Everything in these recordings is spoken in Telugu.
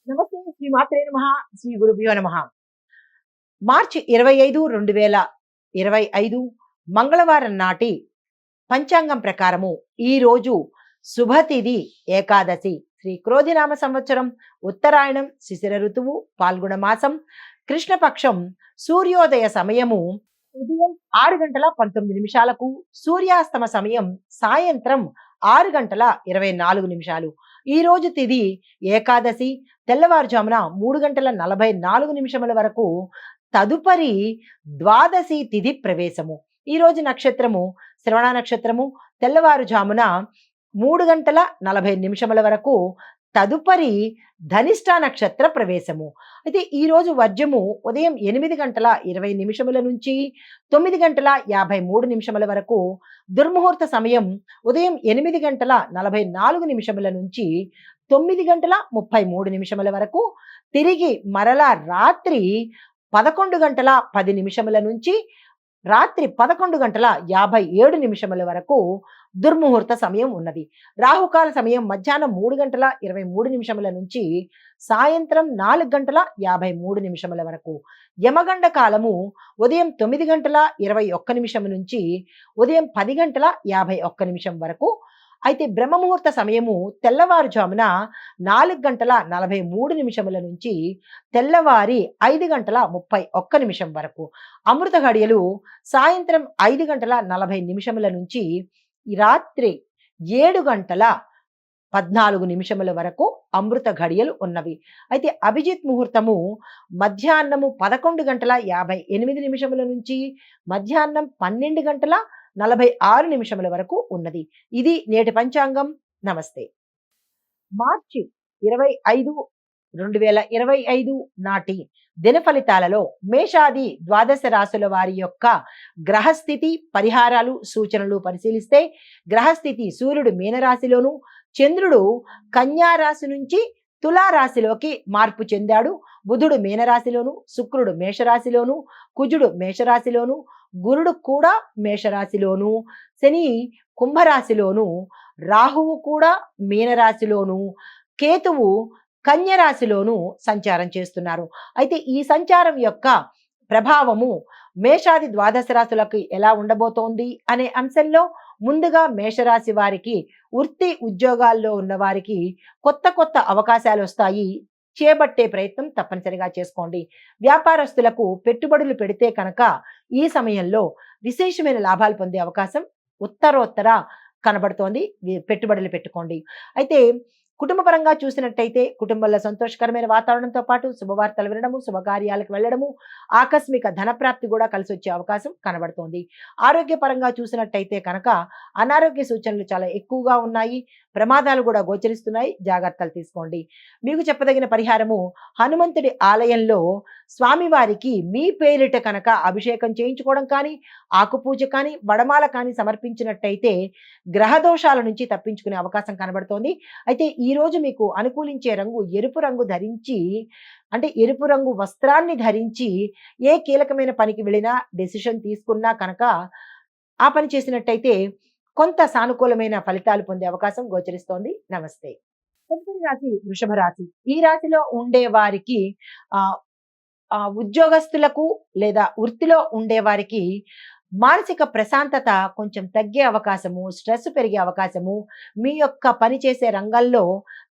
నమస్తే శ్రీ మాత్రే నమః శ్రీ గురుభ్యో నమః. మార్చి 25, 2025 మంగళవారం నాటి పంచాంగం ప్రకారము ఈ రోజు శుభతిథి ఏకాదశి, శ్రీ క్రోధినామ సంవత్సరం, ఉత్తరాయణం, శిశిర ఋతువు, పాల్గొన మాసం, కృష్ణపక్షం, సూర్యోదయ సమయము ఉదయం 6 గంటల 19 నిమిషాలకు, సూర్యాస్తమ సమయం సాయంత్రం 6 గంటల 24 నిమిషాలు. ఈ రోజు తిథి ఏకాదశి, తెల్లవారుజామున 3 గంటల 44 నిమిషముల వరకు. తదుపరి ద్వాదశి తిథి ప్రవేశము. ఈ రోజు నక్షత్రము శ్రవణ నక్షత్రము, తెల్లవారుజామున 3 గంటల 40 నిమిషముల వరకు. తదుపరి ధనిష్ట నక్షత్ర ప్రవేశము. అయితే ఈ రోజు వర్జము ఉదయం 8 గంటల 20 నిమిషముల నుంచి 9 గంటల 53 నిమిషముల వరకు. దుర్ముహూర్త సమయం ఉదయం 8 గంటల 44 నిమిషముల నుంచి 9 గంటల 33 నిమిషముల వరకు. తిరిగి మరలా రాత్రి 11 గంటల 10 నిమిషముల నుంచి రాత్రి 11 గంటల 57 నిమిషముల వరకు దుర్ముహూర్త సమయం ఉన్నది. రాహుకాల సమయం మధ్యాహ్నం 3 గంటల 23 నిమిషముల నుంచి సాయంత్రం 4 గంటల 53 నిమిషముల వరకు. యమగండ కాలము ఉదయం 9 గంటల 21 నిమిషం నుంచి ఉదయం 10 గంటల 51 నిమిషం వరకు. అయితే బ్రహ్మముహూర్త సమయము తెల్లవారుజామున 4 గంటల 43 నిమిషముల నుంచి తెల్లవారి 5 గంటల 31 నిమిషం వరకు. అమృత ఘడియలు సాయంత్రం 5 గంటల 40 నిమిషముల నుంచి రాత్రి 7 గంటల 14 నిమిషముల వరకు అమృత ఘడియలు ఉన్నవి. అయితే అభిజిత్ ముహూర్తము మధ్యాహ్నము 11 గంటల 58 నిమిషముల నుంచి మధ్యాహ్నం 12 గంటల 46 నిమిషముల వరకు ఉన్నది. ఇది నేటి పంచాంగం. నమస్తే. మార్చి 25, 2025 నాటి దిన ఫలితాలలో మేషాది ద్వాదశ రాశుల వారి యొక్క గ్రహస్థితి, పరిహారాలు, సూచనలు పరిశీలిస్తే గ్రహస్థితి సూర్యుడు మీనరాశిలోను, చంద్రుడు కన్యా రాశి నుంచి తులారాశిలోకి మార్పు చెందాడు. బుధుడు మీనరాశిలోను, శుక్రుడు మేషరాశిలోను, కుజుడు మేషరాశిలోను, గురుడు కూడా మేషరాశిలోను, శని కుంభరాశిలోను, రాహువు కూడా మీనరాశిలోను, కేతువు కన్యరాశిలోను సంచారం చేస్తున్నారు. అయితే ఈ సంచారం యొక్క ప్రభావము మేషాది ద్వాదశ రాశులకు ఎలా ఉండబోతోంది అనే అంశంలో ముందుగా మేషరాశి వారికి, వృత్తి ఉద్యోగాల్లో ఉన్న వారికి కొత్త కొత్త అవకాశాలు వస్తాయి. చేపట్టే ప్రయత్నం తప్పనిసరిగా చేసుకోండి. వ్యాపారస్తులకు పెట్టుబడులు పెడితే కనుక ఈ సమయంలో విశేషమైన లాభాలు పొందే అవకాశం ఉత్తరోత్తర కనబడుతోంది. పెట్టుబడులు పెట్టుకోండి. అయితే కుటుంబపరంగా చూసినట్టయితే కుటుంబంలో సంతోషకరమైన వాతావరణంతో పాటు శుభవార్తలు వినడము, శుభకార్యాలకు వెళ్ళడము, ఆకస్మిక ధనప్రాప్తి కూడా కలిసి వచ్చే అవకాశం కనబడుతోంది. ఆరోగ్యపరంగా చూసినట్టయితే కనుక అనారోగ్య సూచనలు చాలా ఎక్కువగా ఉన్నాయి. ప్రమాదాలు కూడా గోచరిస్తున్నాయి. జాగ్రత్తలు తీసుకోండి. మీకు చెప్పదగిన పరిహారము, హనుమంతుడి ఆలయంలో స్వామివారికి మీ పేరిట కనుక అభిషేకం చేయించుకోవడం కానీ, ఆకుపూజ కానీ, వడమాల కానీ సమర్పించినట్టయితే గ్రహ దోషాల నుంచి తప్పించుకునే అవకాశం కనబడుతోంది. అయితే ఈ రోజు మీకు అనుకూలించే రంగు ఎరుపు రంగు ధరించి, అంటే ఎరుపు రంగు వస్త్రాన్ని ధరించి ఏ కీలకమైన పనికి వెళ్ళినా, డెసిషన్ తీసుకున్నా కనుక ఆ పని చేసినట్టయితే కొంత సానుకూలమైన ఫలితాలు పొందే అవకాశం గోచరిస్తోంది. నమస్తే. తదుపరి రాశి వృషభ రాశి. ఈ రాశిలో ఉండే వారికి ఉద్యోగస్తులకు లేదా వృత్తిలో ఉండే వారికి మానసిక ప్రశాంతత కొంచెం తగ్గే అవకాశము, స్ట్రెస్ పెరిగే అవకాశము, మీ యొక్క పని చేసే రంగంలో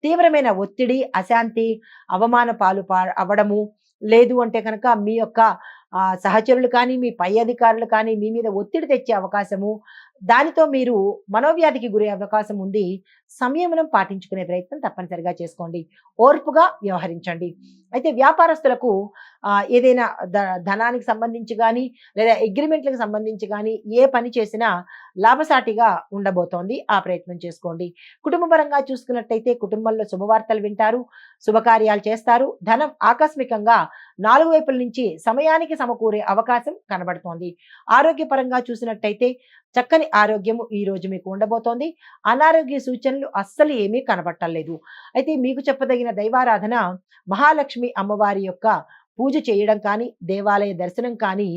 తీవ్రమైన ఒత్తిడి, అశాంతి, అవమాన పాలు అవ్వడము, లేదు అంటే కనుక మీ యొక్క సహచరులు కానీ, మీ పై అధికారులు కానీ మీ మీద ఒత్తిడి తెచ్చే అవకాశము, దానితో మీరు మనోవ్యాధికి గురే అవకాశం ఉంది. సంయమనం పాటించుకునే ప్రయత్నం తప్పనిసరిగా చేసుకోండి. ఓర్పుగా వ్యవహరించండి. అయితే వ్యాపారస్తులకు ఏదైనా ధనానికి సంబంధించి కానీ, లేదా అగ్రిమెంట్లకు సంబంధించి కానీ ఏ పని చేసినా లాభసాటిగా ఉండబోతోంది. ఆ ప్రయత్నం చేసుకోండి. కుటుంబపరంగా చూసుకున్నట్టయితే కుటుంబంలో శుభవార్తలు వింటారు, శుభకార్యాలు చేస్తారు. ధనం ఆకస్మికంగా 4 వైపుల నుంచి సమయానికి సమకూరే అవకాశం కనబడుతోంది. ఆరోగ్యపరంగా చూసినట్టయితే చక్కని ఆరోగ్యము ఈ రోజు మీకు ఉండబోతోంది. అనారోగ్య సూచనలు అస్సలు ఏమీ కనబట్టలేదు. అయితే మీకు చెప్పదగిన దైవారాధన మహాలక్ష్మి అమ్మవారి యొక్క పూజ చేయడం కానీ, దేవాలయ దర్శనం కానీ,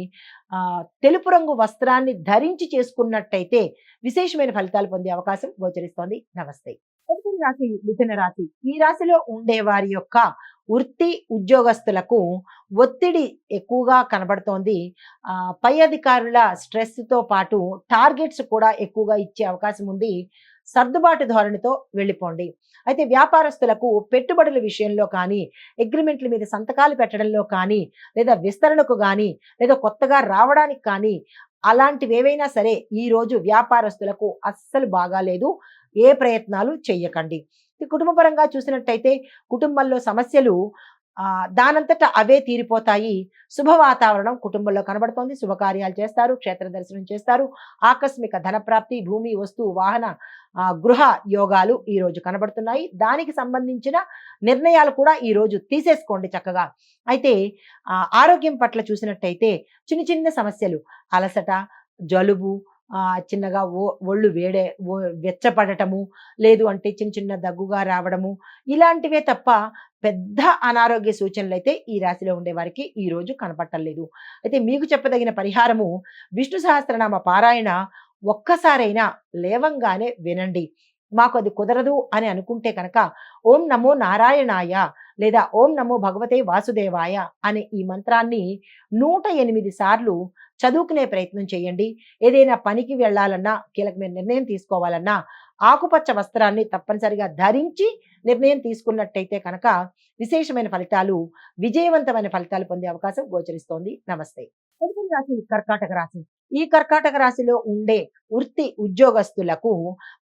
తెలుపు రంగు వస్త్రాన్ని ధరించి చేసుకున్నట్టయితే విశేషమైన ఫలితాలు పొందే అవకాశం గోచరిస్తోంది. నమస్తే. తదుపరి రాశి మిథున రాశి. ఈ రాశిలో ఉండే వారి యొక్క వృత్తి ఉద్యోగస్తులకు ఒత్తిడి ఎక్కువగా కనబడుతోంది. పై అధికారుల స్ట్రెస్‌తో పాటు టార్గెట్స్ కూడా ఎక్కువగా ఇచ్చే అవకాశం ఉంది. సర్దుబాటు ధోరణితో వెళ్ళిపోండి. అయితే వ్యాపారస్తులకు పెట్టుబడుల విషయంలో కానీ, అగ్రిమెంట్ల మీద సంతకాలు పెట్టడంలో కానీ, లేదా విస్తరణకు గానీ, లేదా కొత్తగా రావడానికి కానీ, అలాంటివేవైనా సరే ఈరోజు వ్యాపారస్తులకు అస్సలు బాగాలేదు. ఏ ప్రయత్నాలు చెయ్యకండి. కుటుంబపరంగా చూసినట్టయితే కుటుంబంలో సమస్యలు దానంతట అవే తీరిపోతాయి. శుభ వాతావరణం కుటుంబంలో కనబడుతోంది. శుభకార్యాలు చేస్తారు, క్షేత్ర దర్శనం చేస్తారు. ఆకస్మిక ధనప్రాప్తి, భూమి, వస్తువు, వాహన, గృహ యోగాలు ఈరోజు కనబడుతున్నాయి. దానికి సంబంధించిన నిర్ణయాలు కూడా ఈరోజు తీసేసుకోండి చక్కగా. అయితే ఆరోగ్యం పట్ల చూసినట్టయితే చిన్న చిన్న సమస్యలు, అలసట, జలుబు, చిన్నగా ఒళ్ళు వెచ్చపడటము, లేదు అంటే చిన్న చిన్న దగ్గుగా రావడము, ఇలాంటివే తప్ప పెద్ద అనారోగ్య సూచనలైతే ఈ రాశిలో ఉండే వారికి ఈ రోజు కనపట్టలేదు. అయితే మీకు చెప్పదగిన పరిహారము విష్ణు సహస్రనామ పారాయణ ఒక్కసారైనా లేవంగానే వినండి. మాకు అది కుదరదు అని అనుకుంటే కనుక ఓం నమో నారాయణాయ లేదా ఓం నమో భగవతే వాసుదేవాయ అనే ఈ మంత్రాన్ని 108 సార్లు చదువుకునే ప్రయత్నం చేయండి. ఏదైనా పనికి వెళ్ళాలన్నా, కీలకమైన నిర్ణయం తీసుకోవాలన్నా ఆకుపచ్చ వస్త్రాన్ని తప్పనిసరిగా ధరించి నిర్ణయం తీసుకున్నట్టయితే కనుక విశేషమైన ఫలితాలు, విజయవంతమైన ఫలితాలు పొందే అవకాశం గోచరిస్తోంది. నమస్తే. తదుపరి రాశి కర్కాటక రాశి. ఈ కర్కాటక రాశిలో ఉండే వృత్తి ఉద్యోగస్తులకు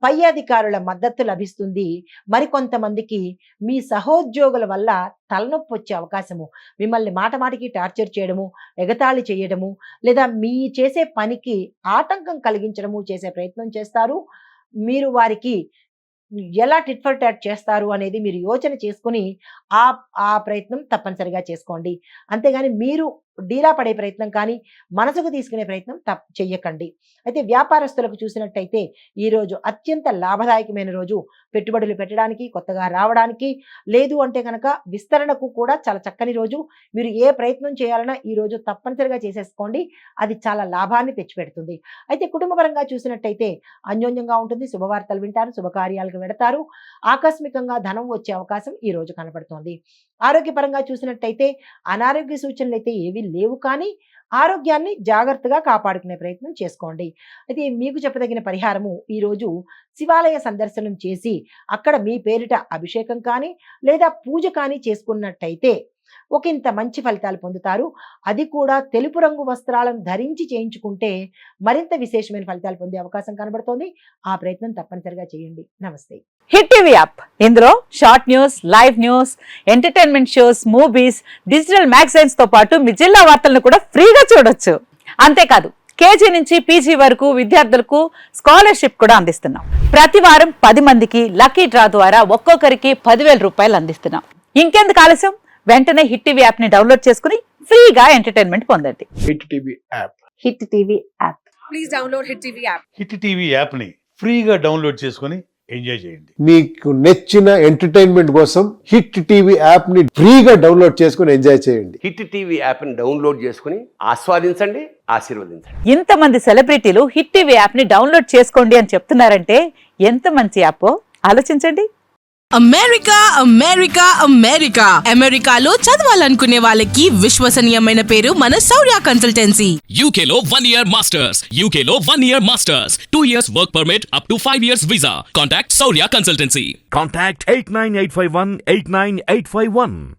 పై అధికారుల మద్దతు లభిస్తుంది. మరికొంతమందికి మీ సహోద్యోగుల వల్ల తలనొప్పి వచ్చే అవకాశము, మిమ్మల్ని మాటమాటికి టార్చర్ చేయడము, ఎగతాళి చేయడము, లేదా మీ చేసే పనికి ఆటంకం కలిగించడము చేసే ప్రయత్నం చేస్తారు. మీరు వారికి ఎలా టిట్ ఫర్ టాట్ చేస్తారు అనేది మీరు యోచన చేసుకుని ఆ ప్రయత్నం తప్పనిసరిగా చేసుకోండి. అంతేగాని మీరు డీలా పడే ప్రయత్నం కానీ, మనసుకు తీసుకునే ప్రయత్నం చెయ్యకండి. అయితే వ్యాపారస్తులకు చూసినట్టయితే ఈరోజు అత్యంత లాభదాయకమైన రోజు. పెట్టుబడులు పెట్టడానికి, కొత్తగా రావడానికి, లేదు అంటే కనుక విస్తరణకు కూడా చాలా చక్కని రోజు. మీరు ఏ ప్రయత్నం చేయాలన్నా ఈరోజు తప్పనిసరిగా చేసేసుకోండి. అది చాలా లాభాన్ని తెచ్చిపెడుతుంది. అయితే కుటుంబపరంగా చూసినట్టయితే అన్యోన్యంగా ఉంటుంది. శుభవార్తలు వింటారు, శుభకార్యాలకు వెడతారు. ఆకస్మికంగా ధనం వచ్చే అవకాశం ఈ రోజు కనబడుతోంది. ఆరోగ్యపరంగా చూసినట్టయితే అనారోగ్య సూచనలు అయితే ఏవి లేవు, కానీ ఆరోగ్యాన్ని జాగ్రత్తగా కాపాడుకునే ప్రయత్నం చేసుకోండి. అయితే మీకు చెప్పదగిన పరిహారము ఈరోజు శివాలయ సందర్శనం చేసి అక్కడ మీ పేరిట అభిషేకం కానీ లేదా పూజ కానీ చేసుకున్నట్టయితే ఒకంత మంచి ఫలితాలు పొందుతారు. అది కూడా తెలుపు రంగు వస్త్రాలను ధరించి చేయించుకుంటే మరింత విశేషమైన ఫలితాలు పొందే అవకాశం కనబడుతోంది. ఆ ప్రయత్నం తప్పనిసరిగా చేయండి. నమస్తే. హిట్ టీవీ యాప్, ఇందులో short news, live news, entertainment shows, movies, digital magazines తో పాటు మీ జిల్లా వార్తలను కూడా ఫ్రీగా చూడొచ్చు. అంతేకాదు కేజీ నుంచి పీజీ వరకు విద్యార్థులకు స్కాలర్షిప్ కూడా అందిస్తున్నాం. ప్రతి వారం 10 మందికి లక్కీ డ్రా ద్వారా ఒక్కొక్కరికి 10,000 రూపాయలు అందిస్తున్నాం. ఇంకెందుకు ఆలస్యం, వెంటనే హిట్ టీవీ యాప్ ని డౌన్లోడ్ చేసుకుని ఫ్రీగా ఎంటర్టైన్మెంట్ పొందండి. Hit TV app. Hit TV app. Please download hit TV app. Hit TV app ని ఫ్రీగా డౌన్లోడ్ చేసుకుని ఎంజాయ్ చేయండి. మీకు నచ్చిన ఎంటర్టైన్మెంట్ కోసం హిట్ టీవీ యాప్ ని ఫ్రీగా డౌన్లోడ్ చేసుకుని ఎంజాయ్ చేయండి. హిట్ టీవీ యాప్ ని డౌన్లోడ్ చేసుకుని ఆస్వాదించండి, ఆశీర్వదించండి. ఇంతమంది సెలబ్రిటీలు హిట్ టీవీ యాప్ ని డౌన్లోడ్ చేసుకోండి అని చెప్తున్నారంటే ఎంత మంచి యాప్ ఆలోచించండి. అమెరికా అమెరికా అమెరికా అమెరికాలో చదవాలనుకునే వాళ్ళకి విశ్వసనీయమైన పేరు మన శౌర్య కన్సల్టెన్సీ. UK లో 1 year masters. UK లో 1 year masters. 2 years work permit up to 5 years visa. Contact Saurya Consultancy. Contact 89851 89851.